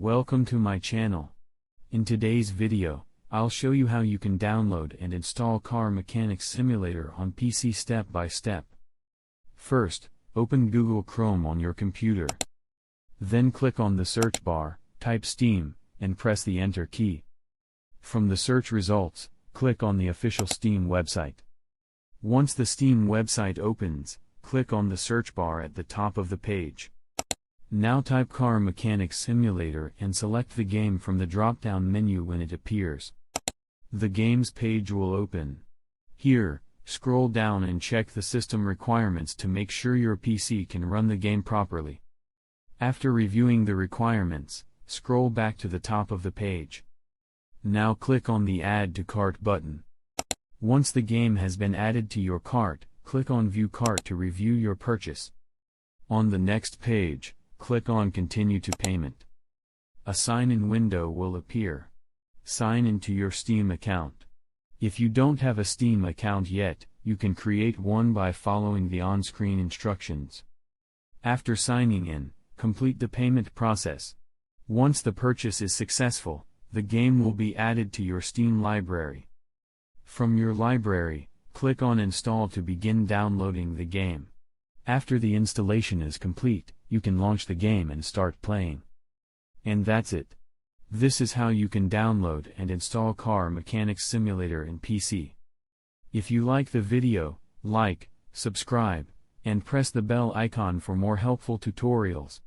Welcome to my channel. In today's video, I'll show you how you can download and install Car Mechanics Simulator on PC step by step. First, open Google Chrome on your computer. Then click on the search bar, type Steam, and press the Enter key. From the search results, click on the official Steam website. Once the Steam website opens, click on the search bar at the top of the page. Now type Car Mechanics Simulator and select the game from the drop-down menu when it appears. The games page will open. Here, scroll down and check the system requirements to make sure your PC can run the game properly. After reviewing the requirements, scroll back to the top of the page. Now click on the Add to Cart button. Once the game has been added to your cart, click on View Cart to review your purchase. On the next page, click on Continue to Payment. A sign-in window will appear. Sign into your Steam account. If you don't have a Steam account yet, you can create one by following the on-screen instructions. After signing in, complete the payment process. Once the purchase is successful, the game will be added to your Steam library. From your library, click on Install to begin downloading the game. After the installation is complete, you can launch the game and start playing. And that's it. This is how you can download and install Car Mechanics Simulator in PC. If you like the video, like, subscribe, and press the bell icon for more helpful tutorials.